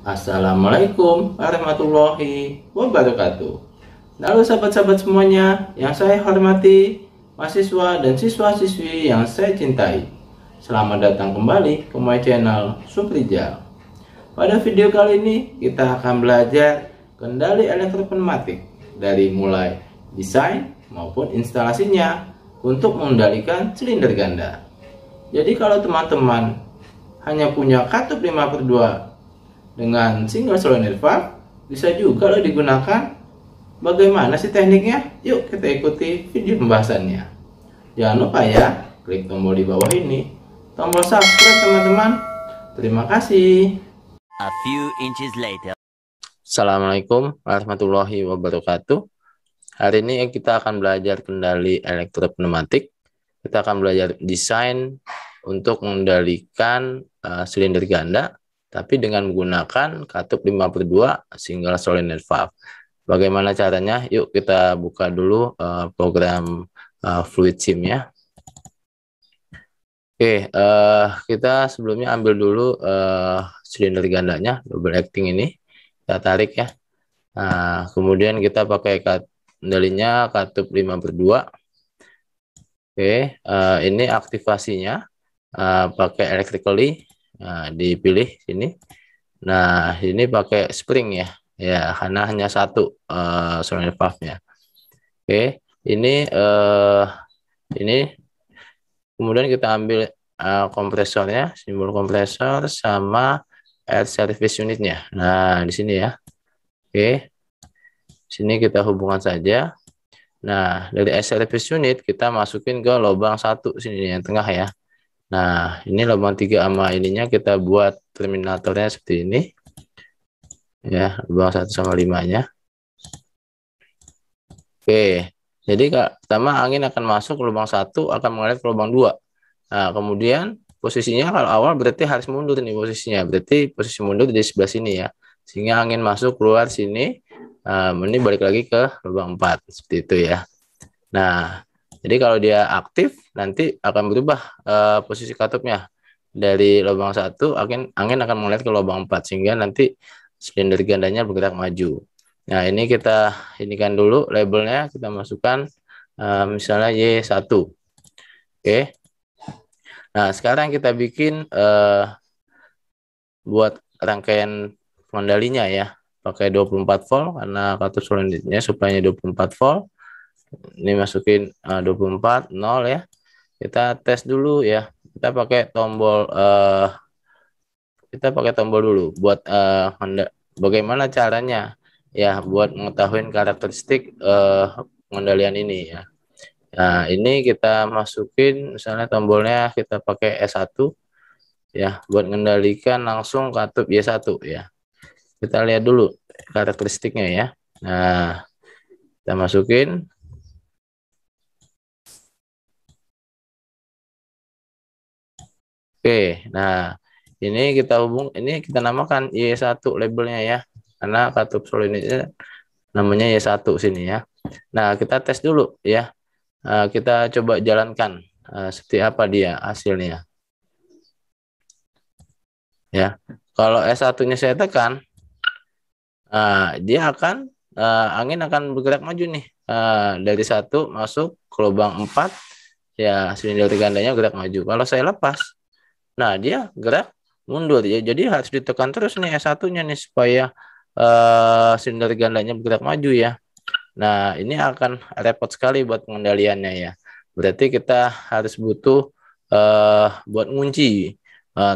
Assalamualaikum warahmatullahi wabarakatuh. Halo sahabat-sahabat semuanya yang saya hormati, mahasiswa dan siswa-siswi yang saya cintai. Selamat datang kembali ke my channel Suprijal. Pada video kali ini kita akan belajar kendali elektropneumatik dari mulai desain maupun instalasinya untuk mengendalikan silinder ganda. Jadi kalau teman-teman hanya punya katup 5/2 dengan single solenoid valve, bisa juga loh digunakan. Bagaimana sih tekniknya? Yuk kita ikuti video pembahasannya. Jangan lupa ya, klik tombol di bawah ini, tombol subscribe teman-teman. Terima kasih. A few inches later. Assalamualaikum warahmatullahi wabarakatuh. Hari ini kita akan belajar kendali elektropneumatik. Kita akan belajar desain untuk mengendalikan silinder ganda, tapi dengan menggunakan katup 5/2 single solenoid valve. Bagaimana caranya? Yuk kita buka dulu program Fluid Sim ya. Oke, kita sebelumnya ambil dulu silinder gandanya, double acting ini. Kita tarik ya. Nah, kemudian kita pakai kendalinya katup 5/2. Oke, ini aktivasinya pakai electrically. Nah, dipilih sini. Nah, ini pakai spring ya. Ya, karena hanya satu solenoid valve-nya. Oke, ini kemudian kita ambil kompresornya, simbol kompresor sama air service unitnya. Nah, di sini ya. Oke. Sini kita hubungkan saja. Nah, dari air service unit kita masukin ke lubang 1 sini yang tengah ya. Nah, ini lubang 3 sama ininya kita buat terminatornya seperti ini. Ya, lubang 1 sama 5-nya. Oke, jadi pertama angin akan masuk ke lubang 1, akan mengalir ke lubang 2. Nah, kemudian posisinya kalau awal berarti harus mundur nih posisinya. Berarti posisi mundur di sebelah sini ya. Sehingga angin masuk keluar sini, ini balik lagi ke lubang 4. Seperti itu ya. Nah, jadi kalau dia aktif nanti akan berubah posisi katupnya. Dari lubang 1 angin akan mengalir ke lubang 4 sehingga nanti silinder gandanya bergerak maju. Nah, ini kita inikan dulu labelnya, kita masukkan misalnya Y1. Oke. Nah, sekarang kita bikin buat rangkaian pengendalinya ya. Pakai 24 volt karena katup solenoidnya suplainya 24 volt. Ini masukin 24 0 ya. Kita tes dulu ya. Kita pakai tombol dulu buat bagaimana caranya ya buat mengetahui karakteristik pengendalian ini ya. Nah, ini kita masukin misalnya tombolnya kita pakai S1 ya buat mengendalikan langsung katup Y1 ya. Kita lihat dulu karakteristiknya ya. Nah, kita masukin. Oke, nah ini kita namakan Y1 labelnya ya. Karena katup solenoidnya namanya Y1 sini ya. Nah, kita tes dulu ya. Kita coba jalankan seperti apa dia hasilnya. Ya. Kalau S1-nya saya tekan, dia akan angin akan bergerak maju nih. Dari 1 masuk ke lubang 4 ya, silinder gandanya gerak maju. Kalau saya lepas, nah dia gerak mundur ya. Jadi harus ditekan terus nih S1-nya nih supaya silinder gandanya bergerak maju ya. Nah, ini akan repot sekali buat pengendaliannya ya. Berarti kita harus butuh buat ngunci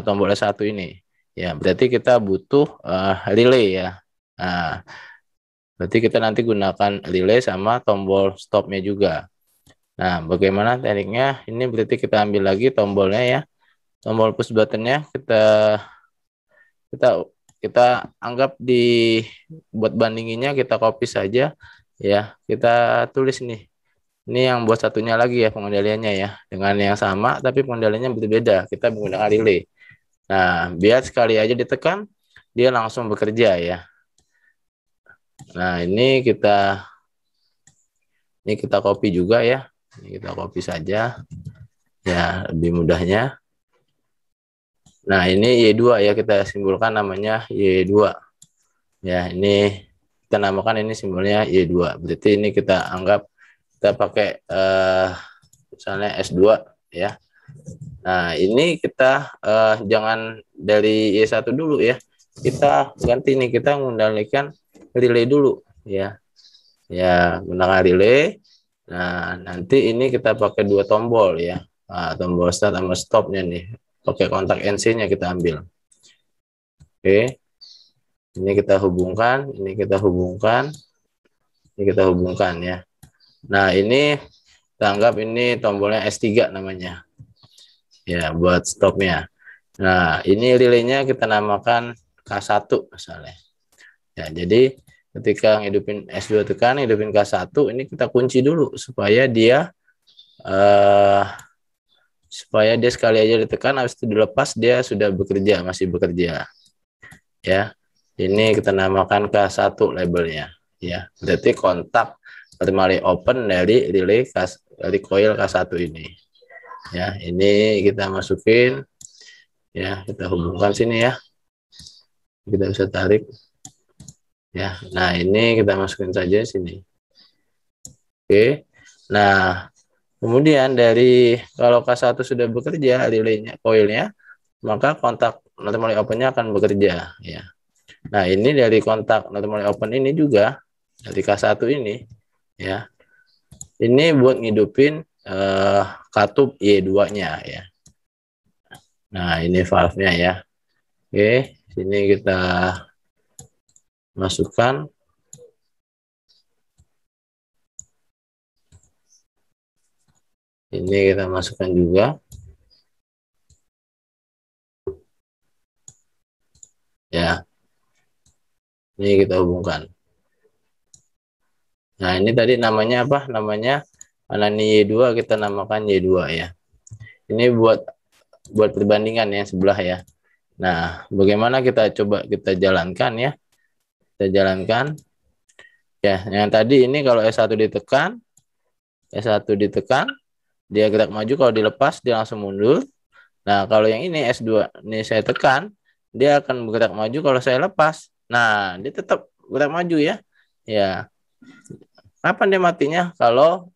tombol S1 ini. Ya, berarti kita butuh relay ya. Nah, berarti kita nanti gunakan relay sama tombol stopnya juga. Nah, bagaimana tekniknya? Ini berarti kita ambil lagi tombolnya ya. Tombol push buttonnya kita kita anggap buat bandinginnya kita copy saja ya. Kita tulis nih. Ini yang buat satunya lagi ya pengendaliannya ya. Dengan yang sama tapi pengendaliannya berbeda. Kita menggunakan relay. Nah, biar sekali aja ditekan dia langsung bekerja ya. Nah, ini kita copy juga ya. Ini kita copy saja. Ya, lebih mudahnya. Nah, ini Y2 ya, kita simbolkan namanya Y2. Ya, ini kita namakan ini simbolnya Y2. Berarti ini kita anggap kita pakai misalnya S2 ya. Nah, ini kita jangan dari Y1 dulu ya. Kita ganti nih, kita mengendalikan relay dulu ya. Ya, menggunakan relay. Nah, nanti ini kita pakai dua tombol ya. Nah, tombol start sama stopnya nih. Pakai kontak NC-nya kita ambil. Oke. Ini kita hubungkan, ini kita hubungkan, ini kita hubungkan ya. Nah, ini kita anggap ini tombolnya S3 namanya. Ya, buat stopnya. Nah, ini relaynya kita namakan K1 misalnya. Ya, jadi ketika ngidupin S2 tekan, hidupin K1, ini kita kunci dulu supaya dia sekali aja ditekan, habis itu dilepas dia sudah bekerja, masih bekerja. Ya. Ini kita namakan K1 labelnya. Ya, berarti kontak primary open dari relay dari coil K1 ini. Ya, ini kita masukin. Ya, kita hubungkan sini ya. Kita bisa tarik. Ya, nah ini kita masukin saja sini. Oke. Nah, kemudian dari kalau K1 sudah bekerja relaynya, coilnya, maka kontak normally opennya akan bekerja ya. Nah, ini dari kontak normally open ini juga dari K1 ini ya. Ini buat ngidupin katup Y2-nya ya. Nah, ini valve-nya ya. Oke, sini kita masukkan. Ini kita masukkan juga. Ya. Ini kita hubungkan. Nah, ini tadi namanya apa? Namanya ini Y2, kita namakan Y2 ya. Ini buat perbandingan ya sebelah ya. Nah, bagaimana kita coba kita jalankan ya. Kita jalankan. Ya, yang tadi ini kalau S1 ditekan, dia gerak maju, kalau dilepas dia langsung mundur. Nah, kalau yang ini S2 ini saya tekan, dia akan bergerak maju, kalau saya lepas. Nah, dia tetap gerak maju ya. Ya. Kapan dia matinya? Kalau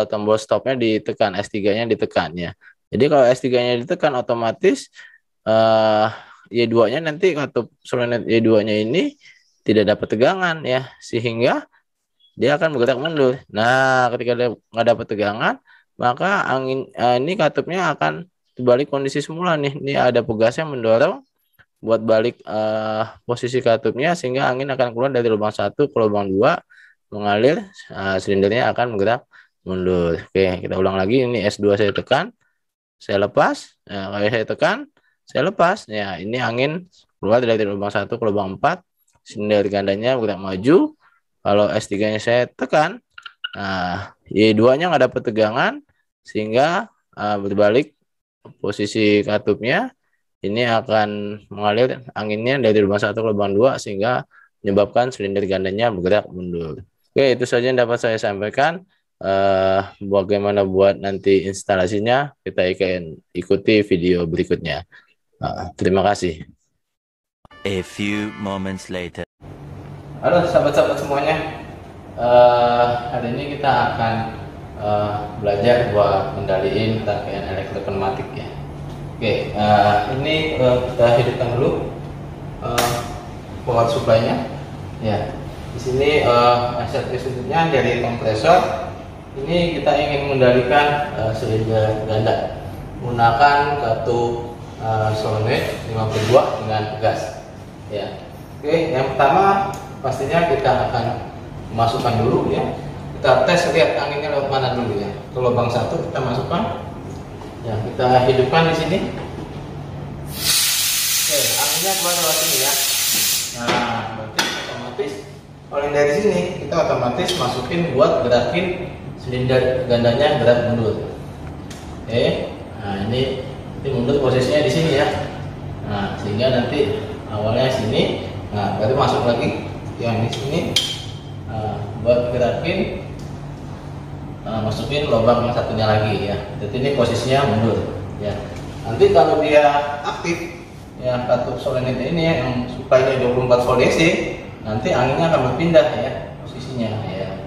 tombol stopnya ditekan, S3-nya ditekan ya. Jadi kalau S3-nya ditekan, otomatis Y2-nya nanti katup solenoid Y2-nya ini tidak dapat tegangan ya, sehingga dia akan bergerak mundur. Nah, ketika dia nggak dapat tegangan, maka angin ini katupnya akan balik kondisi semula nih. Ini ada pegas yang mendorong buat balik posisi katupnya, sehingga angin akan keluar dari lubang 1 ke lubang 2, mengalir, silindernya akan bergerak mundur. Oke, kita ulang lagi. Ini S2 saya tekan, saya lepas. Nah, kalau saya tekan, saya lepas. Ya, ini angin keluar dari lubang 1 ke lubang 4, silinder gandanya bergerak maju. Kalau S3-nya saya tekan, nah, Y2-nya nggak dapat tegangan, sehingga berbalik posisi katupnya. Ini akan mengalir anginnya dari lubang 1 ke lubang 2, sehingga menyebabkan silinder gandanya bergerak mundur. Oke, itu saja yang dapat saya sampaikan. Bagaimana buat nanti instalasinya, kita ikuti video berikutnya. Terima kasih. A few moments later. Halo sahabat-sahabat semuanya. Hari ini kita akan belajar buat kendaliin rangkaian elektropneumatik ya. Oke, ini kita hidupkan dulu power supply-nya. Ya, di sini aset listriknya dari kompresor. Ini kita ingin mengendalikan silinder ganda menggunakan katup solenoid 52 dengan gas. Ya, oke. Yang pertama pastinya kita akan masukkan dulu ya. Kita tes lihat anginnya lewat mana dulu ya. Ke lubang 1 kita masukkan. Ya, kita hidupkan di sini. Oke, anginnya keluar lewat sini ya. Nah, berarti otomatis kalau yang dari sini kita otomatis masukin buat gerakin silinder gandanya gerak mundur. Oke, nah ini mundur posisinya di sini ya. Nah, sehingga nanti awalnya sini, nah berarti masuk lagi yang di sini buat gerakin. Masukin lubang yang satunya lagi ya. Jadi ini posisinya mundur ya. Nanti kalau dia aktif, ya katup solenoid ini ya, yang supply-nya 24 volt DC, nanti anginnya akan berpindah ya posisinya ya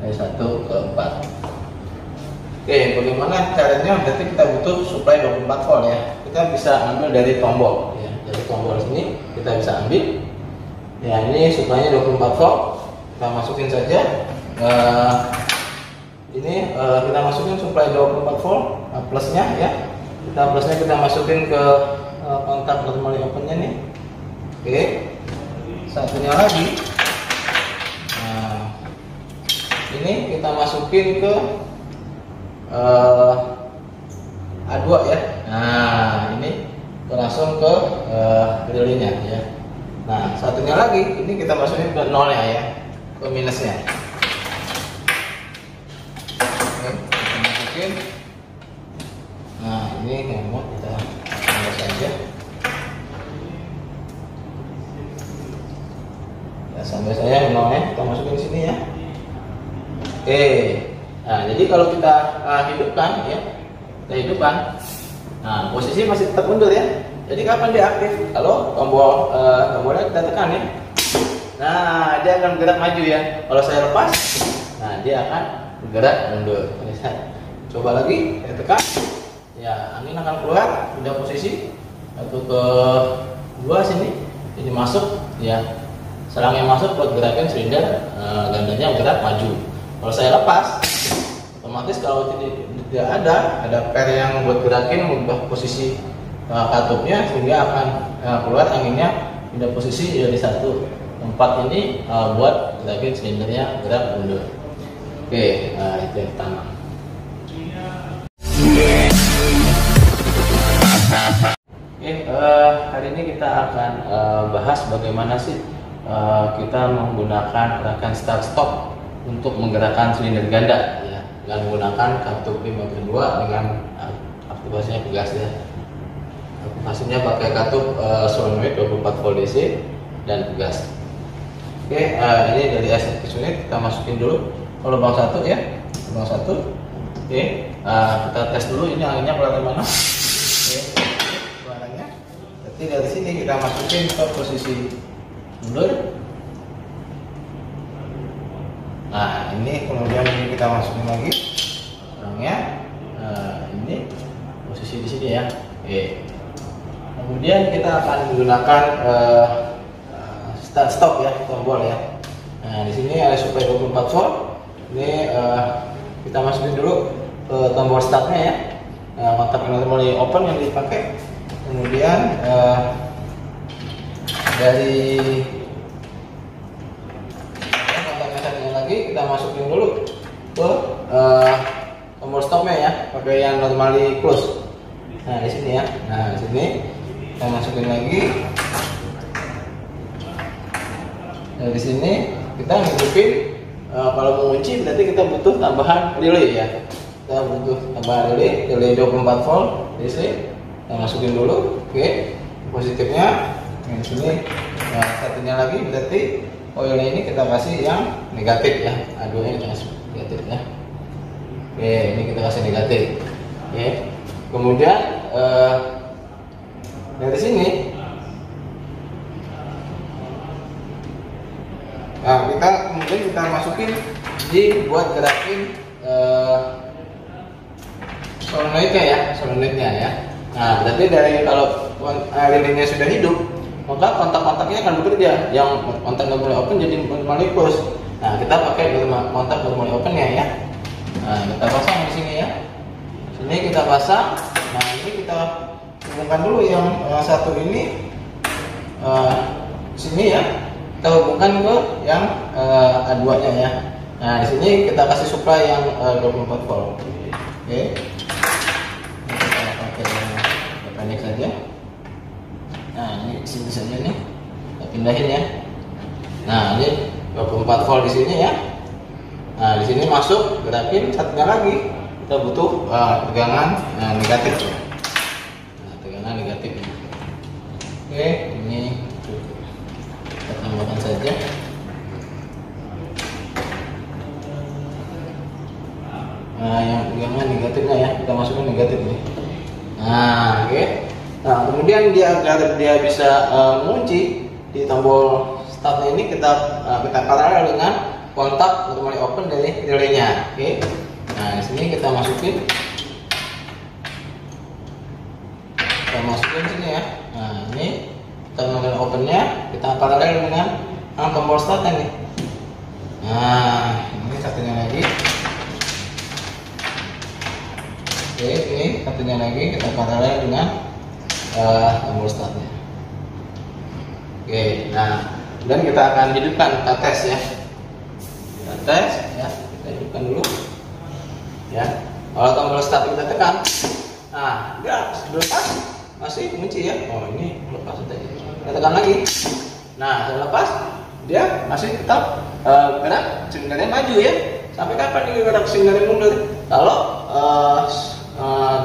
dari 1 ke 4. Oke, bagaimana caranya? Berarti kita butuh supply 24 volt ya. Kita bisa ambil dari tombol ya. Dari tombol sini kita bisa ambil. Ya, ini supply-nya 24 volt. Kita masukin saja. Ini kita masukin supply 24 volt plusnya ya. Kita masukin ke kontak normally open-nya nih. Oke. Satunya lagi. Nah, ini kita masukin ke A2 ya. Nah, ini langsung ke relay-nya ya. Nah, satunya lagi ini kita masukin ke nolnya ya, ke minusnya. Oke, kita masukin. Nah, ini yang mau kita tambah saja. Ya, sampai saya nolnya kita masukin sini ya. Oke. Nah, jadi kalau kita hidupkan ya, kita hidupkan. Nah, posisi masih tetap mundur ya. Jadi kapan dia aktif? Kalau tombolnya kita tekan ya. Nah, dia akan bergerak maju ya. Kalau saya lepas, nah dia akan bergerak mundur. Coba lagi, saya tekan. Ya, angin akan keluar, pindah posisi. 1 ke 2 sini, ini masuk ya. Selangnya masuk buat gerakan silinder, gandanya bergerak maju. Kalau saya lepas, otomatis kalau tidak ada per yang buat gerakin mengubah posisi katupnya, sehingga akan keluar anginnya pindah posisi dari 1 tempat ini buat gerakin silindernya gerak mundur. Oke, itu yang pertama. Oke, hari ini kita akan bahas bagaimana sih kita menggunakan gerakan start stop untuk menggerakkan silinder ganda ya, dengan menggunakan katup 5 kedua dengan aktivasinya pegas ya. Aktivasinya pakai katup solenoid 24 volt DC dan pegas. Oke, ini dari SFX unit kita masukin dulu ke lubang 1 ya, lubang 1. Oke, kita tes dulu ini anginnya keluar mana. Oke, keluarannya. Berarti dari sini kita masukin ke posisi mundur. Nah, ini kemudian ini kita masukin lagi orangnya. Ini posisi di sini ya. Oke. Kemudian kita akan menggunakan start stop ya, tombol ya. Nah, di sini ada supply 24 volt. Ini kita masukin dulu ke tombol startnya ya. Kontak normally open yang dipakai. Kemudian dari kita masukin dulu ke tombol stopnya ya, pakai yang normally close. Nah, di sini ya. Nah, di sini kita masukin lagi. Dari sini kita ngidupin. Kalau mengunci berarti kita butuh tambahan relay ya. Kita butuh tambahan relay 24 volt DC. Kita masukin dulu. Oke, positifnya. Nah, di sini satunya lagi berarti koilnya ini kita kasih yang negatif ya, A2 kita kasih negatif ya. Oke, ini kita kasih negatif. Oke, kemudian dari sini, nah kemudian kita masukin di buat gerakin solenoidnya ya. Nah, berarti dari kalau lilinnya sudah hidup, maka kontak-kontaknya akan bekerja. Yang kontak normally open jadi normally close. Nah, kita pakai kontak normally opennya ya. Nah, kita pasang di sini ya. Sini kita pasang. Nah, ini kita hubungkan dulu yang satu ini sini ya. Kita hubungkan ke yang A2-nya ya. Nah, di sini kita kasih supply yang 24 volt. Oke. Kita pakai mekanik saja. Nah, ini sini saja nih, kita pindahin ya. Nah, ini 24 volt di sini ya. Nah, di sini masuk gerakin satunya lagi. Kita butuh tegangan negatif. Nah, tegangan negatif. Oke, ini kita tambahkan saja. Nah, yang tegangan negatifnya ya, kita masukin negatif nih. Nah, oke. Nah, kemudian agar dia bisa mengunci di tombol startnya ini, kita paralel dengan kontak automatic open dari relaynya. Oke. Nah, di sini kita masukin sini ya. Nah, ini terminal opennya kita paralel dengan tombol startnya nih. Nah, ini satunya lagi. Oke, ini satunya lagi kita paralel dengan tombol startnya. Oke, nah, dan kita akan hidupkan, kita tes ya. Kita tes ya, kita hidupkan dulu. Ya, kalau tombol start kita tekan, nah, dia lepas, masih kunci ya. Oh, ini lepas tadi. Kita tekan lagi. Nah, setelah lepas, dia masih tetap gerak silindernya maju ya. Sampai kapan ini gerak silindernya mundur? Kalau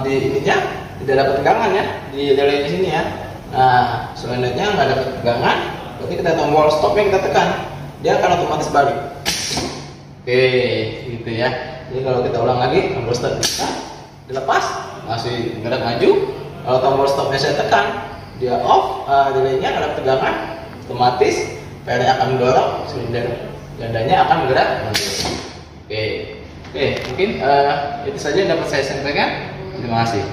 di ininya tidak dapat tegangan ya, di relay di sini ya. Nah, silindernya nggak dapat tegangan, berarti kita tombol stopnya kita tekan, dia akan otomatis balik. Oke, gitu ya. Jadi kalau kita ulang lagi, tombol start kita dilepas, masih gerak maju. Kalau tombol stopnya saya tekan, dia off, relaynya ada tegangan, otomatis PLC akan mendorong, silinder gandanya akan bergerak. Oke, mungkin itu saja yang dapat saya sampaikan. Terima kasih.